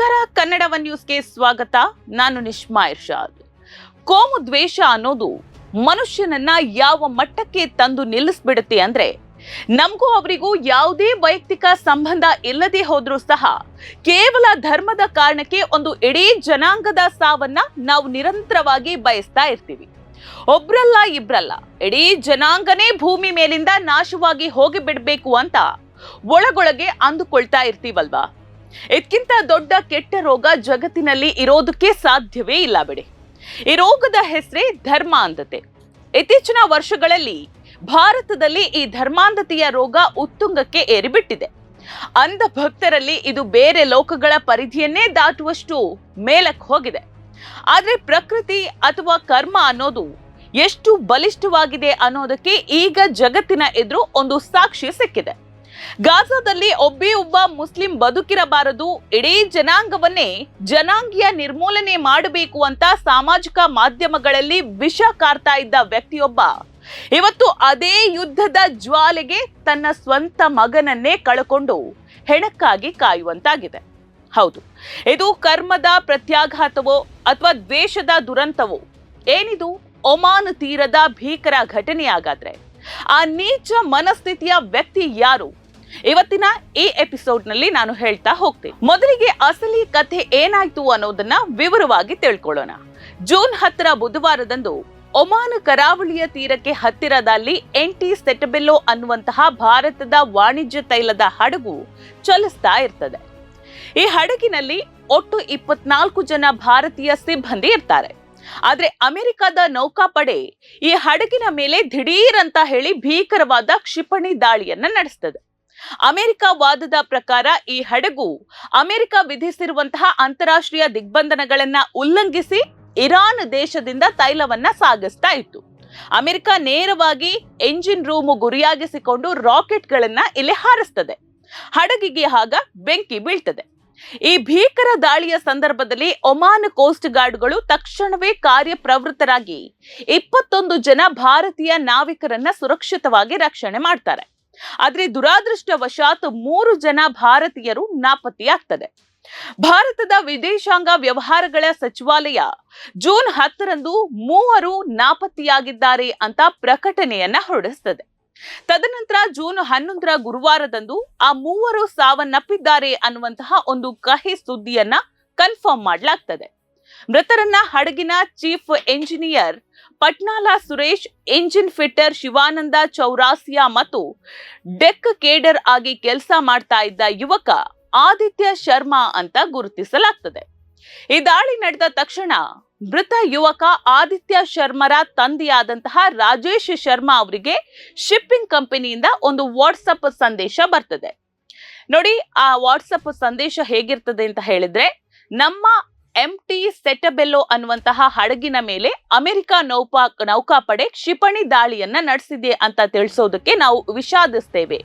ನಮಸ್ಕಾರ, ಕನ್ನಡ ಒನ್ ನ್ಯೂಸ್ಗೆ ಸ್ವಾಗತ. ನಾನು ನಿಶ್ಮಾ ಇರ್ಷಾದ್. ಕೋಮು ದ್ವೇಷ ಅನ್ನೋದು ಮನುಷ್ಯನನ್ನ ಯಾವ ಮಟ್ಟಕ್ಕೆ ತಂದು ನಿಲ್ಲಿಸ್ಬಿಡುತ್ತೆ ಅಂದ್ರೆ, ನಮಗೂ ಅವರಿಗೂ ಯಾವುದೇ ವೈಯಕ್ತಿಕ ಸಂಬಂಧ ಇಲ್ಲದೆ ಹೋದ್ರೂ ಸಹ ಕೇವಲ ಧರ್ಮದ ಕಾರಣಕ್ಕೆ ಒಂದು ಇಡೀ ಜನಾಂಗದ ಸಾವನ್ನ ನಾವು ನಿರಂತರವಾಗಿ ಬಯಸ್ತಾ ಇರ್ತೀವಿ. ಒಬ್ರಲ್ಲ ಇಬ್ರಲ್ಲ, ಇಡೀ ಜನಾಂಗನೇ ಭೂಮಿ ಮೇಲಿಂದ ನಾಶವಾಗಿ ಹೋಗಿ ಬಿಡ್ಬೇಕು ಅಂತ ಒಳಗೊಳಗೆ ಅಂದುಕೊಳ್ತಾ ಇರ್ತೀವಲ್ವಾ. ಇದಕ್ಕಿಂತ ದೊಡ್ಡ ಕೆಟ್ಟ ರೋಗ ಜಗತ್ತಿನಲ್ಲಿ ಇರೋದಕ್ಕೆ ಸಾಧ್ಯವೇ ಇಲ್ಲ ಬಿಡಿ. ಈ ರೋಗದ ಹೆಸರೇ ಧರ್ಮಾಂಧತೆ. ಇತ್ತೀಚಿನ ವರ್ಷಗಳಲ್ಲಿ ಭಾರತದಲ್ಲಿ ಈ ಧರ್ಮಾಂಧತೆಯ ರೋಗ ಉತ್ತುಂಗಕ್ಕೆ ಏರಿಬಿಟ್ಟಿದೆ. ಅಂಧ ಭಕ್ತರಲ್ಲಿ ಇದು ಬೇರೆ ಲೋಕಗಳ ಪರಿಧಿಯನ್ನೇ ದಾಟುವಷ್ಟು ಮೇಲಕ್ಕೆ ಹೋಗಿದೆ. ಆದ್ರೆ ಪ್ರಕೃತಿ ಅಥವಾ ಕರ್ಮ ಅನ್ನೋದು ಎಷ್ಟು ಬಲಿಷ್ಠವಾಗಿದೆ ಅನ್ನೋದಕ್ಕೆ ಈಗ ಜಗತ್ತಿನ ಎದುರು ಒಂದು ಸಾಕ್ಷಿ ಸಿಕ್ಕಿದೆ. ಗಾಜಾದಲ್ಲಿ ಒಬ್ಬ ಮುಸ್ಲಿಂ ಬದುಕಿರಬಾರದು, ಇಡೀ ಜನಾಂಗವನ್ನೇ ಜನಾಂಗೀಯ ನಿರ್ಮೂಲನೆ ಮಾಡಬೇಕು ಅಂತ ಸಾಮಾಜಿಕ ಮಾಧ್ಯಮಗಳಲ್ಲಿ ವಿಷ ಕಾರ್ತಾ ಇದ್ದ ವ್ಯಕ್ತಿಯೊಬ್ಬ ಇವತ್ತು ಅದೇ ಯುದ್ಧದ ಜ್ವಾಲೆಗೆ ತನ್ನ ಸ್ವಂತ ಮಗನನ್ನೇ ಕಳಕೊಂಡು ಹೆಣಕ್ಕಾಗಿ ಕಾಯುವಂತಾಗಿದೆ. ಹೌದು, ಇದು ಕರ್ಮದ ಪ್ರತ್ಯಾಘಾತವೋ ಅಥವಾ ದ್ವೇಷದ ದುರಂತವೋ? ಏನಿದು ಒಮಾನ್ ತೀರದ ಭೀಕರ ಘಟನೆಯಾಗಾದ್ರೆ ಆ ನೀಚ ಮನಸ್ಥಿತಿಯ ವ್ಯಕ್ತಿ ಯಾರು? ಇವತ್ತಿನ ಈ ಎಪಿಸೋಡ್ ನಲ್ಲಿ ನಾನು ಹೇಳ್ತಾ ಹೋಗ್ತೇನೆ. ಮೊದಲಿಗೆ ಅಸಲಿ ಕಥೆ ಏನಾಯ್ತು ಅನ್ನೋದನ್ನ ವಿವರವಾಗಿ ತಿಳ್ಕೊಳ್ಳೋಣ. ಜೂನ್ 10 ಬುಧವಾರದಂದು ಒಮಾನ್ ಕರಾವಳಿಯ ತೀರಕ್ಕೆ ಹತ್ತಿರದಲ್ಲಿ ಎಂಟಿ ಸೆಟಬೆಲ್ಲೋ ಅನ್ನುವಂತಹ ಭಾರತದ ವಾಣಿಜ್ಯ ತೈಲದ ಹಡಗು ಚಲಿಸ್ತಾ ಇರ್ತದೆ. ಈ ಹಡಗಿನಲ್ಲಿ ಒಟ್ಟು 24 ಜನ ಭಾರತೀಯ ಸಿಬ್ಬಂದಿ ಇರ್ತಾರೆ. ಆದ್ರೆ ಅಮೆರಿಕದ ನೌಕಾಪಡೆ ಈ ಹಡಗಿನ ಮೇಲೆ ದಿಢೀರ್ ಅಂತ ಹೇಳಿ ಭೀಕರವಾದ ಕ್ಷಿಪಣಿ ದಾಳಿಯನ್ನ ನಡೆಸ್ತದೆ. ಅಮೆರಿಕ ವಾದದ ಪ್ರಕಾರ ಈ ಹಡಗು ಅಮೆರಿಕ ವಿಧಿಸಿರುವಂತಹ ಅಂತಾರಾಷ್ಟ್ರೀಯ ದಿಗ್ಬಂಧನಗಳನ್ನ ಉಲ್ಲಂಘಿಸಿ ಇರಾನ್ ದೇಶದಿಂದ ತೈಲವನ್ನ ಸಾಗಿಸ್ತಾ ಇತ್ತು. ಅಮೆರಿಕ ನೇರವಾಗಿ ಎಂಜಿನ್ ರೂಮ್ ಗುರಿಯಾಗಿಸಿಕೊಂಡು ರಾಕೆಟ್ಗಳನ್ನ ಇಲ್ಲಿ ಹಾರಿಸ್ತದೆ. ಹಡಗಿಗೆ ಆಗ ಬೆಂಕಿ ಬೀಳ್ತದೆ. ಈ ಭೀಕರ ದಾಳಿಯ ಸಂದರ್ಭದಲ್ಲಿ ಒಮಾನ್ ಕೋಸ್ಟ್ ಗಾರ್ಡ್ಗಳು ತಕ್ಷಣವೇ ಕಾರ್ಯಪ್ರವೃತ್ತರಾಗಿ 21 ಜನ ಭಾರತೀಯ ನಾವಿಕರನ್ನ ಸುರಕ್ಷಿತವಾಗಿ ರಕ್ಷಣೆ ಮಾಡ್ತಾರೆ. ಆದ್ರೆ ದುರಾದೃಷ್ಟವಶಾತ್ 3 ಜನ ಭಾರತೀಯರು ನಾಪತ್ತೆಯಾಗ್ತದೆ. ಭಾರತದ ವಿದೇಶಾಂಗ ವ್ಯವಹಾರಗಳ ಸಚಿವಾಲಯ ಜೂನ್ 10ರಂದು 3 ನಾಪತ್ತೆಯಾಗಿದ್ದಾರೆ ಅಂತ ಪ್ರಕಟಣೆಯನ್ನ ಹೊರಡಿಸ್ತದೆ. ತದನಂತರ ಜೂನ್ 11ರ ಗುರುವಾರದಂದು ಆ 3 ಸಾವನ್ನಪ್ಪಿದ್ದಾರೆ ಅನ್ನುವಂತಹ ಒಂದು ಕಹಿ ಸುದ್ದಿಯನ್ನ ಕನ್ಫರ್ಮ್ ಮಾಡಲಾಗ್ತದೆ. ಮೃತರನ್ನ ಹಡಗಿನ chief engineer Patnala Suresh, engine fitter Shivananda Chaurasia ಮತ್ತು ಡೆಕ್ ಕೇಡರ್ ಆಗಿ ಕೆಲಸ ಮಾಡ್ತಾ ಇದ್ದ ಯುವಕ ಆದಿತ್ಯ ಶರ್ಮಾ ಅಂತ ಗುರುತಿಸಲಾಗ್ತದೆ. ಈ ದಾಳಿ ನಡೆದ ತಕ್ಷಣ ಮೃತ ಯುವಕ ಆದಿತ್ಯ ಶರ್ಮರ ತಂದೆಯಾದಂತಹ ರಾಜೇಶ್ ಶರ್ಮಾ ಅವರಿಗೆ ಶಿಪ್ಪಿಂಗ್ ಕಂಪನಿಯಿಂದ ಒಂದು ವಾಟ್ಸಪ್ ಸಂದೇಶ ಬರ್ತದೆ. ನೋಡಿ, ಆ ವಾಟ್ಸಪ್ ಸಂದೇಶ ಹೇಗಿರ್ತದೆ ಅಂತ ಹೇಳಿದ್ರೆ, ನಮ್ಮ ಎಂಟಿ ಸೆಟಬೆಲ್ಲೋ ಅನ್ನುವಂತಹ ಹಡಗಿನ ಮೇಲೆ ಅಮೆರಿಕ ನೌಕಾಪಡೆ ಕ್ಷಿಪಣಿ ದಾಳಿಯನ್ನ ನಡೆಸಿದೆ ಅಂತ ತಿಳಿಸೋದಕ್ಕೆ ನಾವು ವಿಷಾದಿಸ್ತೇವೆ.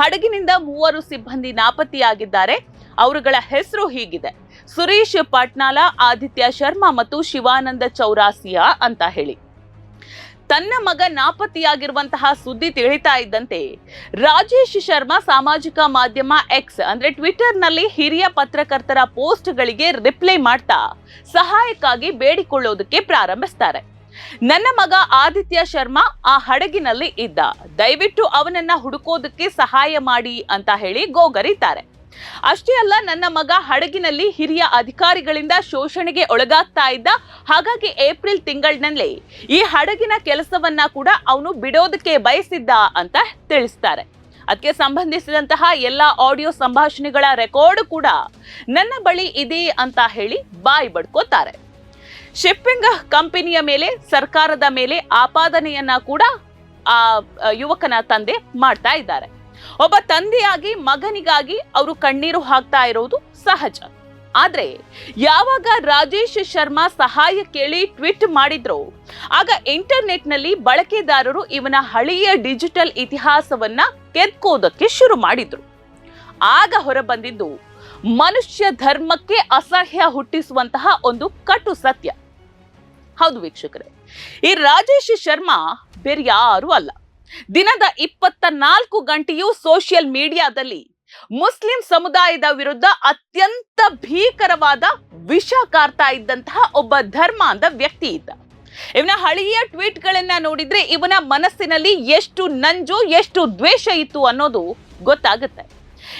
ಹಡಗಿನಿಂದ 3 ಸಿಬ್ಬಂದಿ ನಾಪತ್ತೆಯಾಗಿದ್ದಾರೆ. ಅವರುಗಳ ಹೆಸರು ಹೀಗಿದೆ: ಸುರೇಶ್ ಪಟ್ನಾಲಾ, ಆದಿತ್ಯ ಶರ್ಮಾ ಮತ್ತು ಶಿವಾನಂದ ಚೌರಾಸಿಯಾ ಅಂತ ಹೇಳಿ. ತನ್ನ ಮಗ ನಾಪತ್ತೆಯಾಗಿರುವಂತಹ ಸುದ್ದಿ ತಿಳಿತಾ ಇದ್ದಂತೆ ರಾಜೇಶ್ ಶರ್ಮಾ ಸಾಮಾಜಿಕ ಮಾಧ್ಯಮ ಎಕ್ಸ್ ಅಂದ್ರೆ ಟ್ವಿಟರ್ ನಲ್ಲಿ ಹಿರಿಯ ಪತ್ರಕರ್ತರ ಪೋಸ್ಟ್ ಗಳಿಗೆ ರಿಪ್ಲೈ ಮಾಡ್ತಾ ಸಹಾಯಕ್ಕಾಗಿ ಬೇಡಿಕೊಳ್ಳೋದಕ್ಕೆ ಪ್ರಾರಂಭಿಸ್ತಾರೆ. ನನ್ನ ಮಗ ಆದಿತ್ಯ ಶರ್ಮಾ ಆ ಹಡಗಿನಲ್ಲಿ ಇದ್ದ, ದಯವಿಟ್ಟು ಅವನನ್ನ ಹುಡುಕೋದಕ್ಕೆ ಸಹಾಯ ಮಾಡಿ ಅಂತ ಹೇಳಿ ಗೋಗರಿತಾರೆ. ಅಷ್ಟೇ ಅಲ್ಲ, ನನ್ನ ಮಗ ಹಡಗಿನಲ್ಲಿ ಹಿರಿಯ ಅಧಿಕಾರಿಗಳಿಂದ ಶೋಷಣೆಗೆ ಒಳಗಾಗ್ತಾ ಇದ್ದ, ಹಾಗಾಗಿ ಏಪ್ರಿಲ್ ತಿಂಗಳಿನಲ್ಲೇ ಈ ಹಡಗಿನ ಕೆಲಸವನ್ನ ಕೂಡ ಅವನು ಬಿಡೋದಕ್ಕೆ ಬಯಸಿದ್ದ ಅಂತ ತಿಳಿಸ್ತಾರೆ. ಅದಕ್ಕೆ ಸಂಬಂಧಿಸಿದಂತಹ ಎಲ್ಲ ಆಡಿಯೋ ಸಂಭಾಷಣೆಗಳ ರೆಕಾರ್ಡ್ ಕೂಡ ನನ್ನ ಬಳಿ ಇದೆ ಅಂತ ಹೇಳಿ ಬಾಯಿ ಬಡ್ಕೋತಾರೆ. ಶಿಪ್ಪಿಂಗ್ ಕಂಪನಿಯ ಮೇಲೆ, ಸರ್ಕಾರದ ಮೇಲೆ ಆಪಾದನೆಯನ್ನ ಕೂಡ ಆ ಯುವಕನ ತಂದೆ ಮಾಡ್ತಾ ಇದ್ದಾರೆ. ಒಬ್ಬ ತಂದೆಯಾಗಿ ಮಗನಿಗಾಗಿ ಅವರು ಕಣ್ಣೀರು ಹಾಕ್ತಾ ಇರೋದು ಸಹಜ. ಆದ್ರೆ ಯಾವಾಗ ರಾಜೇಶ್ ಶರ್ಮಾ ಸಹಾಯ ಕೇಳಿ ಟ್ವೀಟ್ ಮಾಡಿದ್ರು, ಆಗ ಇಂಟರ್ನೆಟ್ ನಲ್ಲಿ ಬಳಕೆದಾರರು ಇವನ ಹಳೆಯ ಡಿಜಿಟಲ್ ಇತಿಹಾಸವನ್ನ ಕೆದ್ಕೋದಕ್ಕೆ ಶುರು ಮಾಡಿದ್ರು. ಆಗ ಹೊರಬಂದಿದ್ದು ಮನುಷ್ಯ ಧರ್ಮಕ್ಕೆ ಅಸಹ್ಯ ಹುಟ್ಟಿಸುವಂತಹ ಒಂದು ಕಟು ಸತ್ಯ. ಹೌದು ವೀಕ್ಷಕರೇ, ಈ ರಾಜೇಶ್ ಶರ್ಮಾ ಬೇರೆ ಯಾರು ಅಲ್ಲ. ದಿನದ 24 ಗಂಟೆಯೂ ಸೋಷಿಯಲ್ ಮೀಡಿಯಾದಲ್ಲಿ ಮುಸ್ಲಿಂ ಸಮುದಾಯದ ವಿರುದ್ಧ ಅತ್ಯಂತ ಭೀಕರವಾದ ವಿಷ ಕಾರ್ತಾ ಇದ್ದಂತಹ ಒಬ್ಬ ಧರ್ಮಾಂಧ ವ್ಯಕ್ತಿ ಇದ್ದ. ಇವನ ಹಳೆಯ ಟ್ವೀಟ್ ಗಳನ್ನ ನೋಡಿದ್ರೆ ಇವನ ಮನಸ್ಸಿನಲ್ಲಿ ಎಷ್ಟು ನಂಜು, ಎಷ್ಟು ದ್ವೇಷ ಇತ್ತು ಅನ್ನೋದು ಗೊತ್ತಾಗುತ್ತೆ.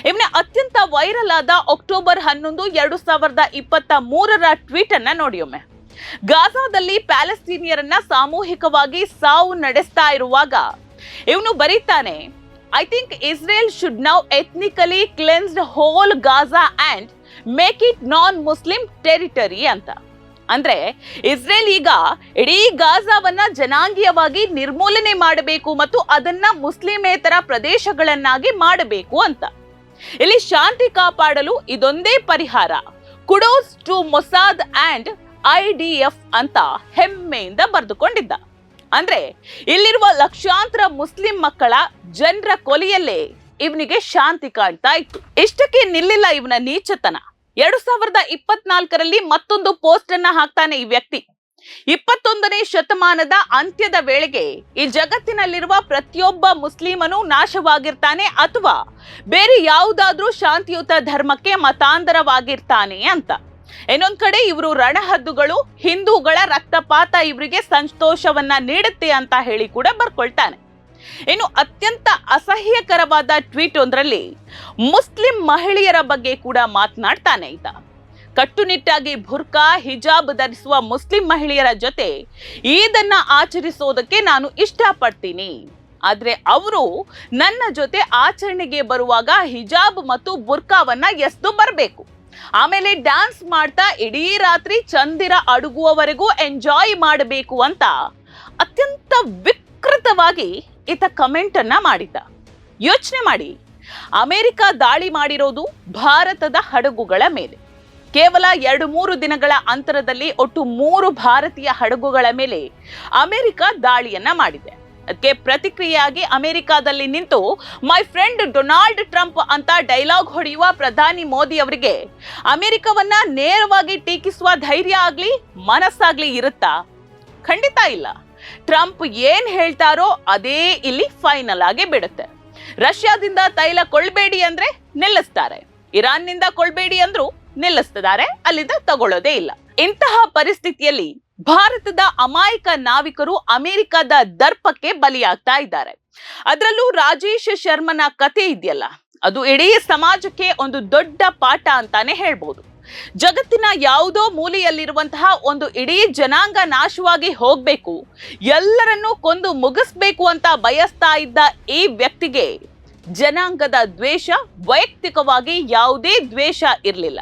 ಇವನ ಅತ್ಯಂತ ವೈರಲ್ ಆದ ಅಕ್ಟೋಬರ್ 11, 2023 ಟ್ವೀಟ್ ಅನ್ನ ನೋಡಿ ಒಮ್ಮೆ. ಗಾಜಾದಲ್ಲಿ ಪ್ಯಾಲೆಸ್ತೀನಿಯರನ್ನ ಸಾಮೂಹಿಕವಾಗಿ ಸಾವು ನಡೆಸ್ತಾ ಇರುವಾಗ ಇವನು ಬರೀತಾನೆ, I think Israel should now ethnically cleansed whole Gaza and make it non Muslim territory ಅಂತ. ಅಂದ್ರೆ ಇಸ್ರೇಲ್ ಈಗ ಇಡೀ ಗಾಜಾವನ್ನ ಜನಾಂಗೀಯವಾಗಿ ನಿರ್ಮೂಲನೆ ಮಾಡಬೇಕು ಮತ್ತು ಅದನ್ನ ಮುಸ್ಲಿಮೇತರ ಪ್ರದೇಶಗಳನ್ನಾಗಿ ಮಾಡಬೇಕು ಅಂತ. ಇಲ್ಲಿ ಶಾಂತಿ ಕಾಪಾಡಲು ಇದೊಂದೇ ಪರಿಹಾರ, kudos to Mossad and IDF ಅಂತ ಹೆಮ್ಮೆಯಿಂದ ಬರೆದುಕೊಂಡಿದ್ದ. ಅಂದ್ರೆ ಇಲ್ಲಿರುವ ಲಕ್ಷಾಂತರ ಮುಸ್ಲಿಂ ಮಕ್ಕಳ ಜನರ ಕೊಲೆಯಲ್ಲೇ ಇವನಿಗೆ ಶಾಂತಿ ಕಾಣ್ತಾ ಇತ್ತು. ಇಷ್ಟಕ್ಕೆ ನಿಲ್ಲಿಲ್ಲ ಇವನ ನೀಚತನ. 2024ರಲ್ಲಿ ಮತ್ತೊಂದು ಪೋಸ್ಟ್ ಅನ್ನ ಹಾಕ್ತಾನೆ ಈ ವ್ಯಕ್ತಿ. 21ನೇ ಶತಮಾನದ ಅಂತ್ಯದ ವೇಳೆಗೆ ಈ ಜಗತ್ತಿನಲ್ಲಿರುವ ಪ್ರತಿಯೊಬ್ಬ ಮುಸ್ಲಿಮನು ನಾಶವಾಗಿರ್ತಾನೆ ಅಥವಾ ಬೇರೆ ಯಾವುದಾದ್ರೂ ಶಾಂತಿಯುತ ಧರ್ಮಕ್ಕೆ ಮತಾಂತರವಾಗಿರ್ತಾನೆ ಅಂತ. ಇನ್ನೊಂದ್ ಕಡೆ ಇವರು ರಣಹದ್ದುಗಳು, ಹಿಂದೂಗಳ ರಕ್ತಪಾತ ಇವರಿಗೆ ಸಂತೋಷವನ್ನ ನೀಡುತ್ತೆ ಅಂತ ಹೇಳಿ ಕೂಡ ಬರ್ಕೊಳ್ತಾನೆ. ಇನ್ನು ಅತ್ಯಂತ ಅಸಹ್ಯಕರವಾದ ಟ್ವೀಟ್ ಒಂದರಲ್ಲಿ ಮುಸ್ಲಿಂ ಮಹಿಳೆಯರ ಬಗ್ಗೆ ಕೂಡ ಮಾತನಾಡ್ತಾನೆ ಈತ. ಕಟ್ಟುನಿಟ್ಟಾಗಿ ಬುರ್ಕಾ, ಹಿಜಾಬ್ ಧರಿಸುವ ಮುಸ್ಲಿಂ ಮಹಿಳೆಯರ ಜೊತೆ ಈದನ್ನ ಆಚರಿಸೋದಕ್ಕೆ ನಾನು ಇಷ್ಟಪಡ್ತೀನಿ, ಆದ್ರೆ ಅವರು ನನ್ನ ಜೊತೆ ಆಚರಣೆಗೆ ಬರುವಾಗ ಹಿಜಾಬ್ ಮತ್ತು ಬುರ್ಕಾವನ್ನ ಎಸ್ದು ಬರಬೇಕು. ಆಮೇಲೆ ಡ್ಯಾನ್ಸ್ ಮಾಡ್ತಾ ಇಡೀ ರಾತ್ರಿ ಚಂದಿರ ಅಡುಗುವವರೆಗೂ ಎಂಜಾಯ್ ಮಾಡಬೇಕು ಅಂತ ಅತ್ಯಂತ ವಿಕೃತವಾಗಿ ಈತ ಕಮೆಂಟ್ ಅನ್ನ ಮಾಡಿದ್ದ. ಯೋಚನೆ ಮಾಡಿ, ಅಮೆರಿಕ ದಾಳಿ ಮಾಡಿರೋದು ಭಾರತದ ಹಡಗುಗಳ ಮೇಲೆ. ಕೇವಲ 2-3 ದಿನಗಳ ಅಂತರದಲ್ಲಿ ಒಟ್ಟು 3 ಭಾರತೀಯ ಹಡಗುಗಳ ಮೇಲೆ ಅಮೆರಿಕ ದಾಳಿಯನ್ನ ಮಾಡಿದೆ. ಅದಕ್ಕೆ ಪ್ರತಿಕ್ರಿಯೆಯಾಗಿ ಅಮೆರಿಕಾದಲ್ಲಿ ನಿಂತು ಮೈ ಫ್ರೆಂಡ್ ಡೊನಾಲ್ಡ್ ಟ್ರಂಪ್ ಅಂತ ಡೈಲಾಗ್ ಹೊಡೆಯುವ ಪ್ರಧಾನಿ ಮೋದಿ ಅವರಿಗೆ ಅಮೆರಿಕವನ್ನ ನೇರವಾಗಿ ಟೀಕಿಸುವ ಧೈರ್ಯ ಆಗ್ಲಿ ಮನಸ್ಸಾಗ್ಲಿ ಇರುತ್ತಾ? ಖಂಡಿತ ಇಲ್ಲ. ಟ್ರಂಪ್ ಏನ್ ಹೇಳ್ತಾರೋ ಅದೇ ಇಲ್ಲಿ ಫೈನಲ್ ಆಗಿ ಬಿಡುತ್ತೆ. ರಷ್ಯಾದಿಂದ ತೈಲ ಕೊಳ್ಳಬೇಡಿ ಅಂದ್ರೆ ನಿಲ್ಲಿಸ್ತಾರೆ, ಇರಾನ್ನಿಂದ ಕೊಳ್ಳಬೇಡಿ ಅಂದ್ರು ನಿಲ್ಲಿಸ್ತಿದ್ದಾರೆ, ಅಲ್ಲಿಂದ ತಗೊಳ್ಳೋದೇ ಇಲ್ಲ. ಇಂತಹ ಪರಿಸ್ಥಿತಿಯಲ್ಲಿ ಭಾರತದ ಅಮಾಯಕ ನಾವಿಕರು ಅಮೆರಿಕದ ದರ್ಪಕ್ಕೆ ಬಲಿಯಾಗ್ತಾ ಇದ್ದಾರೆ. ಅದರಲ್ಲೂ ರಾಜೇಶ್ ಶರ್ಮನ ಕತೆ ಇದೆಯಲ್ಲ, ಅದು ಇಡೀ ಸಮಾಜಕ್ಕೆ ಒಂದು ದೊಡ್ಡ ಪಾಠ ಅಂತಾನೆ ಹೇಳ್ಬೋದು. ಜಗತ್ತಿನ ಯಾವುದೋ ಮೂಲೆಯಲ್ಲಿರುವಂತಹ ಒಂದು ಇಡೀ ಜನಾಂಗ ನಾಶವಾಗಿ ಹೋಗ್ಬೇಕು, ಎಲ್ಲರನ್ನೂ ಕೊಂದು ಮುಗಿಸ್ಬೇಕು ಅಂತ ಬಯಸ್ತಾ ಇದ್ದ ಈ ವ್ಯಕ್ತಿಗೆ ಜನಾಂಗದ ದ್ವೇಷ, ವೈಯಕ್ತಿಕವಾಗಿ ಯಾವುದೇ ದ್ವೇಷ ಇರಲಿಲ್ಲ.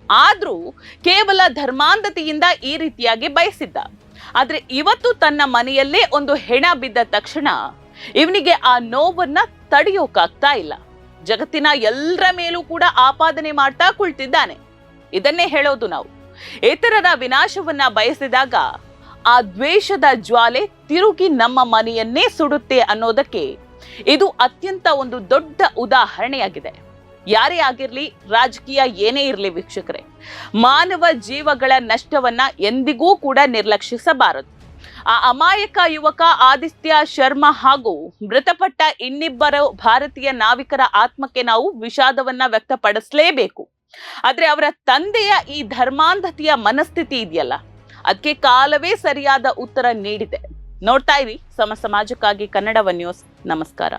ಆದ್ರೂ ಕೇವಲ ಧರ್ಮಾಂಧತೆಯಿಂದ ಈ ರೀತಿಯಾಗಿ ಬಯಸಿದ್ದ. ಆದ್ರೆ ಇವತ್ತು ತನ್ನ ಮನೆಯಲ್ಲೇ ಒಂದು ಹೆಣ ಬಿದ್ದ ತಕ್ಷಣ ಇವನಿಗೆ ಆ ನೋವನ್ನ ತಡೆಯೋಕಾಗ್ತಾ ಇಲ್ಲ. ಜಗತ್ತಿನ ಎಲ್ಲರ ಮೇಲೂ ಕೂಡ ಆಪಾದನೆ ಮಾಡ್ತಾ ಕುಳಿತಿದ್ದಾನೆ. ಇದನ್ನೇ ಹೇಳೋದು ನಾವು. ಇತರರ ವಿನಾಶವನ್ನ ಬಯಸಿದಾಗ ಆ ದ್ವೇಷದ ಜ್ವಾಲೆ ತಿರುಗಿ ನಮ್ಮ ಮನೆಯನ್ನೇ ಸುಡುತ್ತೆ ಅನ್ನೋದಕ್ಕೆ ಇದು ಅತ್ಯಂತ ಒಂದು ದೊಡ್ಡ ಉದಾಹರಣೆಯಾಗಿದೆ. ಯಾರೇ ಆಗಿರ್ಲಿ, ರಾಜಕೀಯ ಏನೇ ಇರಲಿ ವೀಕ್ಷಕರೇ, ಮಾನವ ಜೀವಗಳ ನಷ್ಟವನ್ನ ಎಂದಿಗೂ ಕೂಡ ನಿರ್ಲಕ್ಷಿಸಬಾರದು. ಆ ಅಮಾಯಕ ಯುವಕ ಆದಿತ್ಯ ಶರ್ಮಾ ಹಾಗೂ ಮೃತಪಟ್ಟ ಇನ್ನಿಬ್ಬರು ಭಾರತೀಯ ನಾವಿಕರ ಆತ್ಮಕ್ಕೆ ನಾವು ವಿಷಾದವನ್ನ ವ್ಯಕ್ತಪಡಿಸಲೇಬೇಕು. ಆದ್ರೆ ಅವರ ತಂದೆಯ ಈ ಧರ್ಮಾಂಧತೆಯ ಮನಸ್ಥಿತಿ ಇದೆಯಲ್ಲ, ಅದಕ್ಕೆ ಕಾಲವೇ ಸರಿಯಾದ ಉತ್ತರ ನೀಡಿದೆ. ನೋಡ್ತಾ ಇರಿ ಸಮಾಜಕ್ಕಾಗಿ ಕನ್ನಡ ಒನ್ ನ್ಯೂಸ್. ನಮಸ್ಕಾರ.